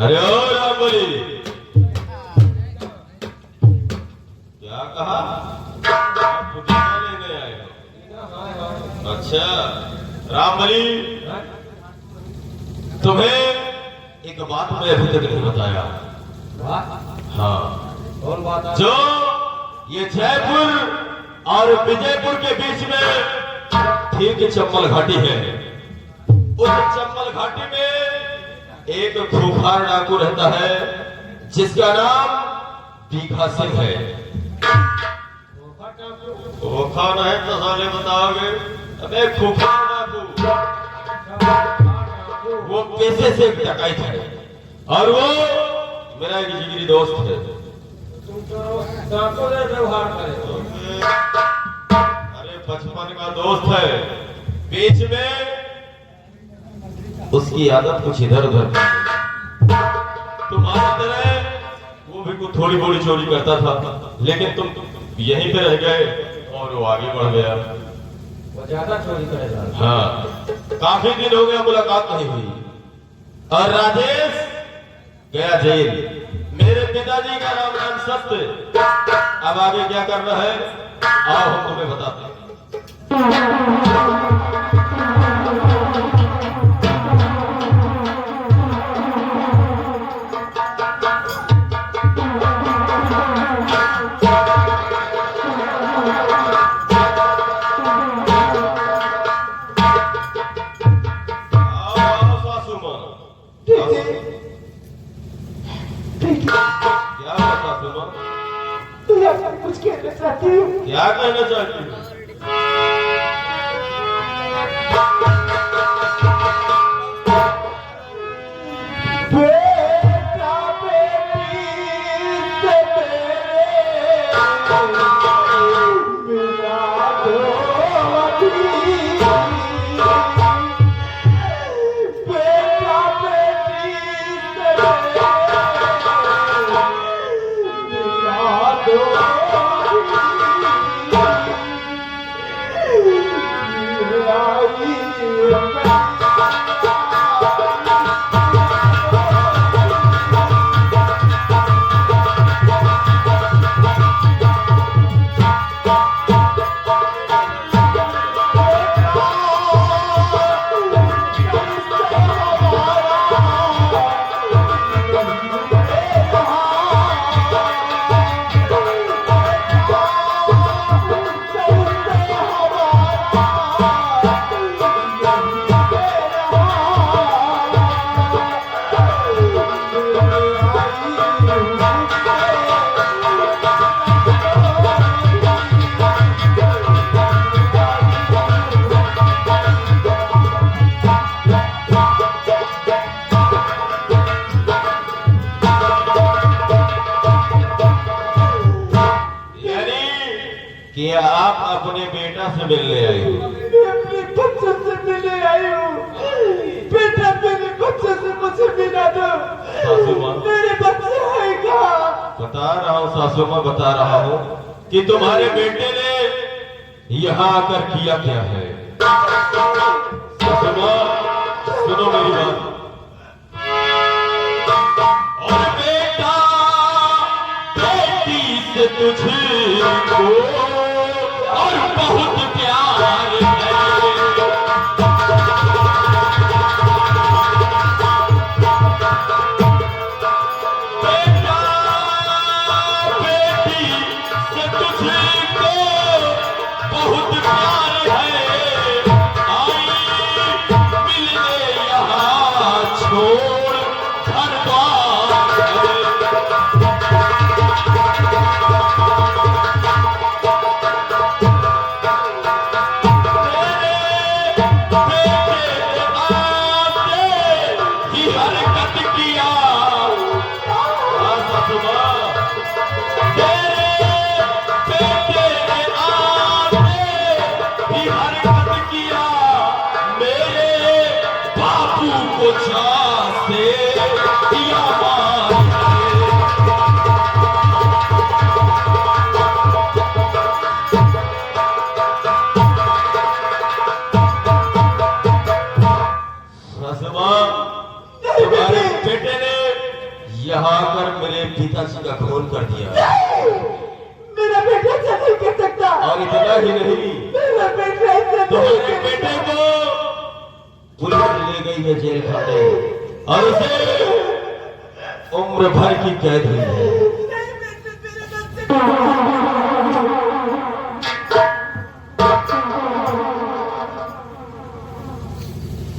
अरे ओ रामबली, क्या कहा? आप पुदीना लेने आए हो? अच्छा रामबली, तुम्हें एक बात मैं अभी तक नहीं बताया। हाँ, कौन बात है? जो ये जयपुर और विजयपुर के बीच में ठीक चंबल घाटी है, उस चंबल घाटी में एक खूंखार डाकू रहता है जिसका नाम तीखा सिंह है। खूंखार है तो साले बताओगे? अबे खूंखार डाकू वो पैसे से डकैत है और वो मेरा एक जिगरी दोस्त है। तुम तो डाकू ने व्यवहार करे। अरे बचपन का दोस्त है, बीच में उसकी आदत कुछ इधर उधर तुम्हारी तरह वो भी कुछ थोड़ी बोड़ी चोरी करता था, लेकिन तुम यहीं पे रह गए और वो आगे बढ़ गया। वो ज्यादा चोरी करेगा। हाँ, काफी दिन हो गया मुलाकात नहीं हुई और राजेश गया जेल। मेरे पिताजी का नाम सत्य। अब आगे क्या करना है आओ हम तुम्हें बताते हैं। कुछ कहना चाहती हूँ। क्या कहना चाहती हूँ? बेटा बेटी से मिला दो बेटा बेटी से मिला दो। कि आप अपने बेटा से मिलने आई हो? अपने बच्चे से मिलने आई हूँ। बेटा मेरे बच्चे से मुझे मिला दो। सासू माँ, मेरे बच्चे है कहाँ? बता रहा हूँ सासू माँ, बता रहा हूँ कि तुम्हारे बेटे ने यहाँ आकर किया क्या है। सासू माँ सुनो मेरी बात। और बेटा बेटी से तुझको और बहुत प्यार है। बेटा बेटी से तुझको बहुत प्यार है। आई मिलने यहाँ छोड़ घर बार है। तुम्हारे बेटे ने पिताजी का खून कर दिया। मेरा बेटा ऐसा नहीं कर सकता। और इतना ही नहीं, मेरा बेटा ऐसा नहीं तुम्हारे कर बेटे को पुलिस ले गई है जेल खाने और उसे उम्र भर की कैद हुई है। नहीं बेटे, मेरे बच्चे को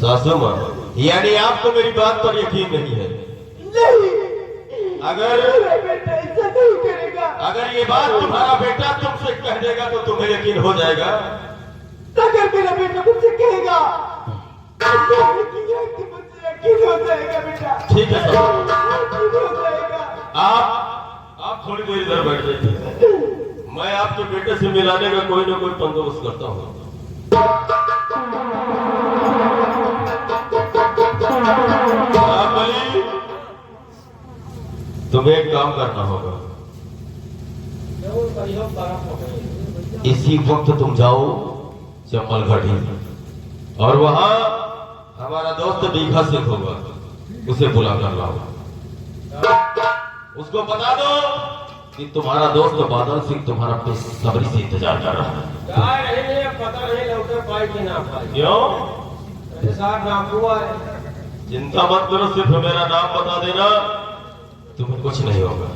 सासू माँ, यानी आपको मेरी बात पर यकीन नहीं है? नहीं, अगर मेरा बेटा ऐसा नहीं करेगा। अगर ये बात तुम्हारा बेटा तुमसे कह देगा तो तुम्हें यकीन हो जाएगा? अगर मेरा बेटा मुझसे कहेगा तो मुझे यकीन हो जाएगा बेटा। ठीक है साहब, यकीन हो जाएगा। आप थोड़ी देर इधर बैठ जाइए, मैं आपके बेटे से मिलाने का कोई ना कोई बंदोबस्त करता हूँ। तुम्हें एक काम करना होगा, इसी वक्त तुम जाओ चम्बल घाटी और वहां हमारा दोस्त बीघा सिंह होगा, उसे बुला कर लाओ। उसको बता दो कि तुम्हारा दोस्त बादल सिंह तुम्हारा बेसब्री से इंतजार कर रहा है। पता नहीं लौटे पाई कि ना पाई। क्यों? मेरे साथ नाम हुआ है। चिंता मत करो, सिर्फ मेरा नाम बता देना, तुम्हें कुछ नहीं होगा।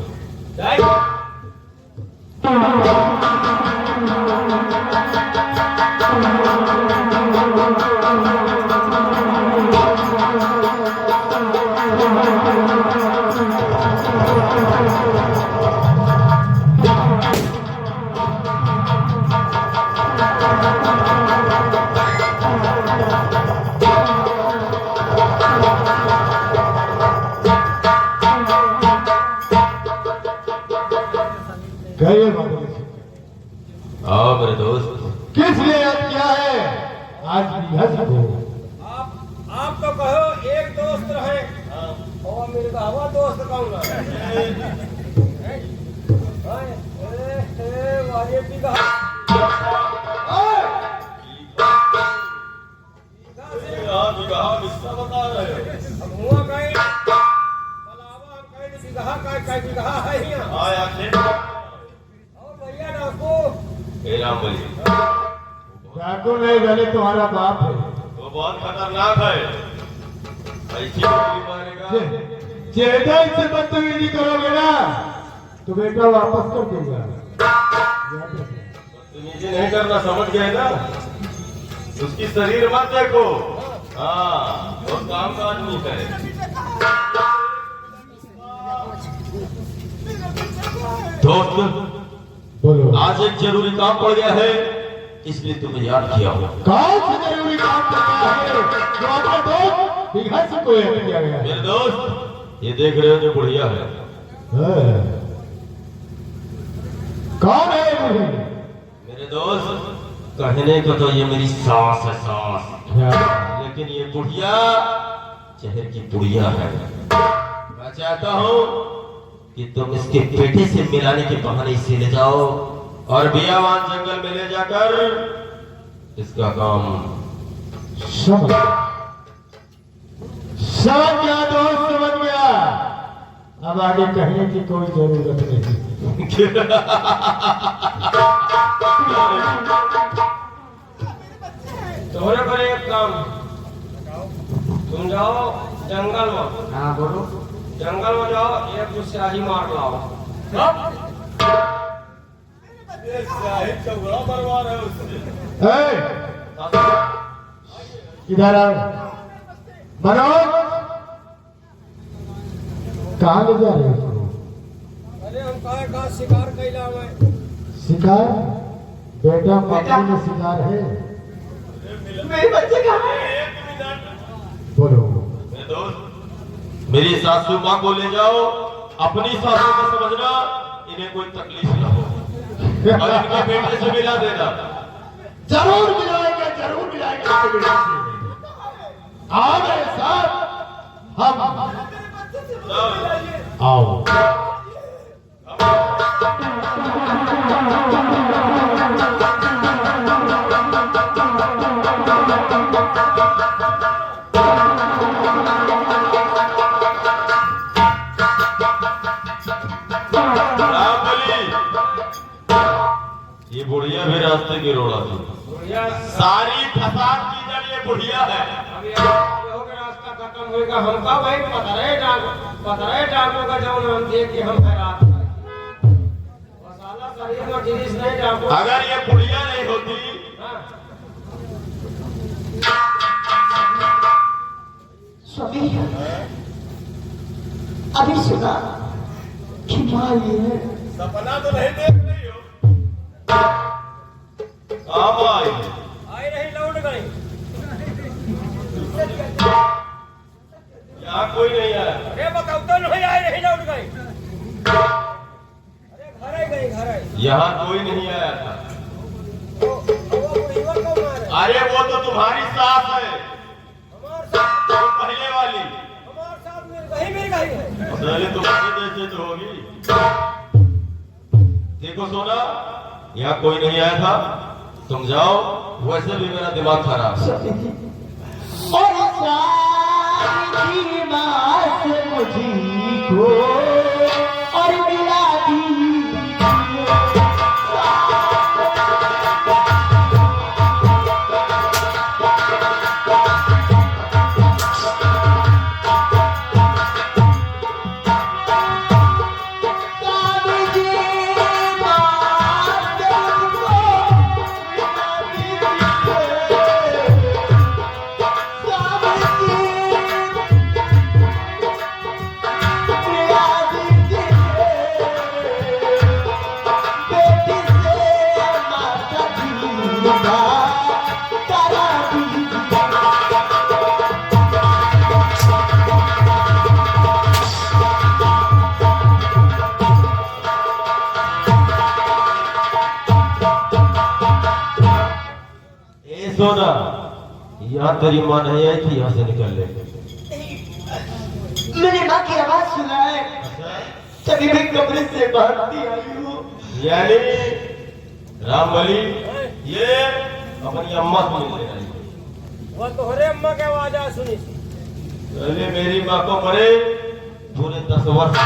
कहिए बादल सिंह, आओ मेरे दोस्त। किस लिए याद किया है आज बीघा सिंह को? आप तो कहो एक दोस्त रहे और मेरे का हवा दोस्त कौन डाकू नहीं जाने तुम्हारा बाप है। वो बहुत खतरनाक है, ऐसी गोली मारेगा। ज्यादा इससे बदतमीजी करोगे ना तो बेटा वापस कर दूंगा। बदतमीजी नहीं करना, समझ गए ना? उसकी शरीर मत देखो, हाँ वो काम का आदमी है। दोस्त, बोलो, आज एक जरूरी काम पड़ गया है, इसलिए तुम्हें याद किया हूँ। कौन सा जरूरी काम कर रहा है जो आपने दोस्त बीघा सिंह को याद किया गया है? मेरे दोस्त, ये देख रहे हो जो बुढ़िया है, कौन है ये बुढ़ी? मेरे दोस्त कहने को तो ये मेरी सास है, सास, क्या? लेकिन ये बुढ़िया शहर की बुढ़िया है। मैं चाहता हूँ कि तुम इसके बेटे से मिलाने के बहाने इसे ले जाओ और बियावान जंगल में ले जाकर इसका काम समझ गया दोस्त, समझ गया। अब आगे कहने की कोई जरूरत नहीं। तुम्हारे पर एक काम, तुम जाओ जंगल में। हाँ बोलो। जंगल में जाओ, एक दो स्याही मार लाओ। इधर आओ। मनोज, कहाँ ले जा रहे हो? अरे हम कहा शिकार कैला में। शिकार? बेटा पत्नी में शिकार है। मेरे बच्चे कहाँ हैं? बोलो। मेरे दोस्त, मेरी सासू माँ को ले जाओ, अपनी सासू को समझना, इन्हें कोई तकलीफ ना हो और इनके बेटे से मिला देना। जरूर मिलाएंगे, जरूर मिलाएंगे आपके बेटे से। आओ मेरे साथ, हम आओ। बुढ़िया भी रास्ते की रोड़ा थी। बुढ़िया सारी फसाद की जड़ ये बुढ़िया है। अभी हो गया, रास्ता खत्म होएगा। हमका भाई पता रहे डाकू का जब हम देख के हम हैरान मसाला शरीर में गिरीश नहीं डाकू। अगर ये बुढ़िया नहीं होती हाँ, स्वामी अभी सुना कि माँ ये है। सपना तो नहीं देख रही हो। काम आई आई नहीं लौट गई। यहाँ कोई नहीं आया। अरे बताओ तो नहीं आई नहीं लौट गई। अरे घर आई गई, घर आई। यहाँ कोई नहीं आया था। तो वो बुढ़ीवा कौन आ रहा है? अरे वो तो तुम्हारी सास है, हमारे साथ वो पहले वाली। मिल गई है। पहले तुम्हारे जैसे तो होगी। देखो सोना, यहाँ कोई नहीं आया था, तुम जाओ। वैसे भी मेरा दिमाग खराब है। और सारी बात मुझको और मिला दी। सोना, यहाँ तेरी माँ नहीं आई थी, यहाँ से निकल ले। मेरी माँ की आवाज सुना है, तभी मैं कमरे से भागती आई हूँ। यानी रामबली ये अपनी अम्मा को मिलने आई है। वो तोहरे अम्मा के आवाज आ सुनी थी। पहले मेरी माँ को मरे पूरे 10 वर्ष। मर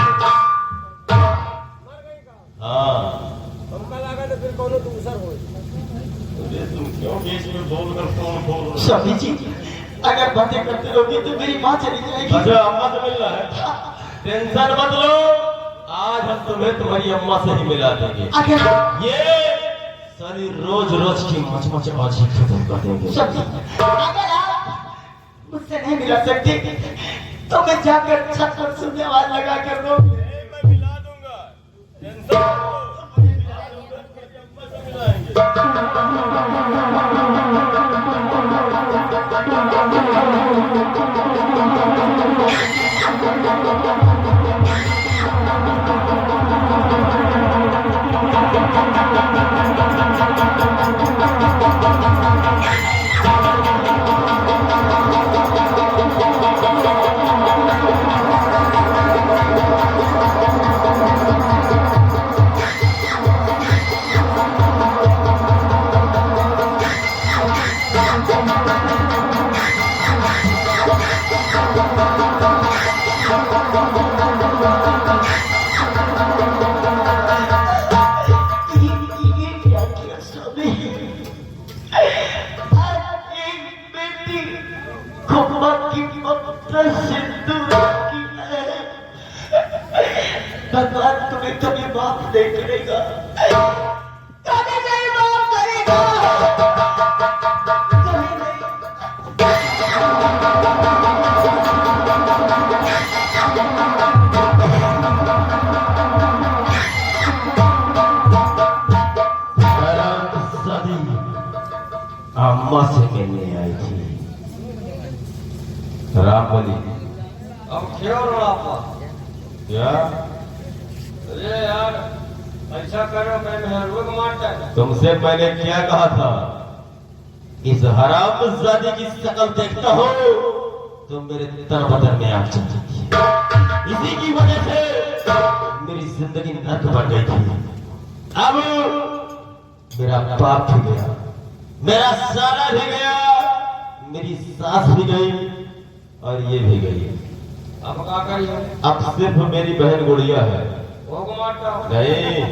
गई का? हाँ। हमका लगा तो फिर कोनो दूसर हो। अरे तुम क्यों बीच में बोलकर फोन खोल रहे हो? स्वामी जी, अगर बातें करते रहोगे तो मेरी माँ चली जाएगी। अच्छा, अम्मा से मिलना है? टेंशन मत लो, आज हम तुम्हें तुम्हारी अम्मा से ही मिला देंगे। अगर ये सारी रोज रोज की मच आज ही खत्म कर देंगे। स्वामी, अगर आप मुझसे नहीं मिला सकते तो मैं जाकर छत पर सुनने आवाज लगा कर रो। मैं मिला दूंगा, टेंशन मत लो। भगवान तुम्हें कभी माफ नहीं करेगा, कभी नहीं माफ करेगा, कभी नहीं। अम्मा से मिलने आई थी। रामबली अब क्यों रो आपा? क्या? अरे यार, ऐसा करो मैं मेहरून मारता है। तुमसे मैंने क्या कहा था? इस हरामजादे की शक्ल देखता हो तो मेरे तन बदन में आग चल जाती है। इसी की वजह से मेरी जिंदगी नर्क बन गई थी। अब मेरा बाप भी गया, मेरा साला भी गया, मेरी सास भी गई और ये भी गई। अब क्या करिए? अब सिर्फ मेरी बहन गुड़िया है। वो को मारता हो? नहीं,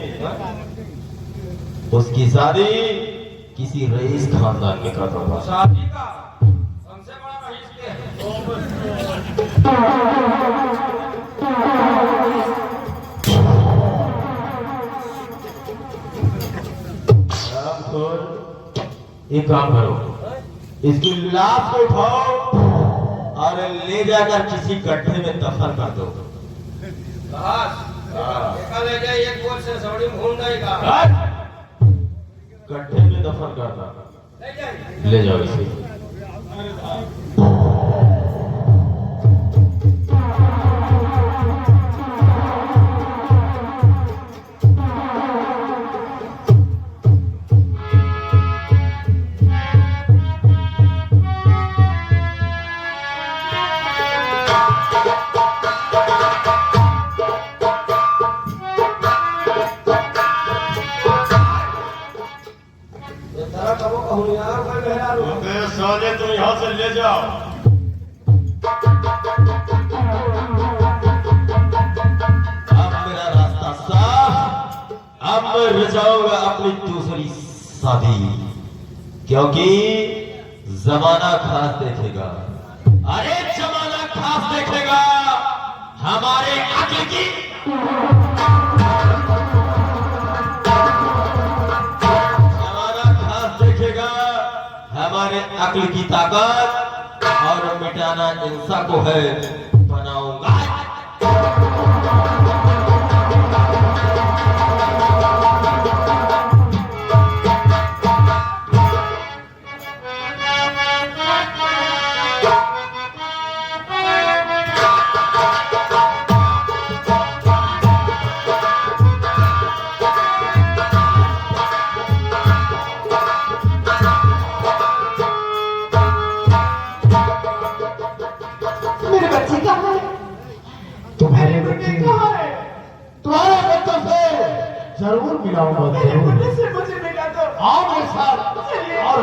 उसकी शादी किसी रईस खानदान में करता था। शादी का हमसे बड़ा रईस के एक काम करो, इसकी लाश को उठाओ और ले जाकर किसी गड्ढे में दफन कर दो। ले जाए एक बोल से सवड़ी घूम जाएगा। गड्ढे में दफन करना। ले जाओ इसे। साले तुम यहाँ से ले जाओ। अब मेरा रास्ता साफ। अब मैं रचाऊंगा अपनी दूसरी शादी, क्योंकि जमाना खास देखेगा। अरे जमाना खास देखेगा हमारे अक्ल की। जमाना खास देखेगा हमारे अक्ल की ताकत, और मिटाना इंसान को है बनाऊंगा। मेरे बच्चे कहाँ है? तुम्हारे बच्चे कहाँ है? तुम्हारे बच्चों से जरूर मिलाऊंगा, मेरे जरूर। बच्चे से मुझे मिला दो। आओ मेरे साथ। चलिए। और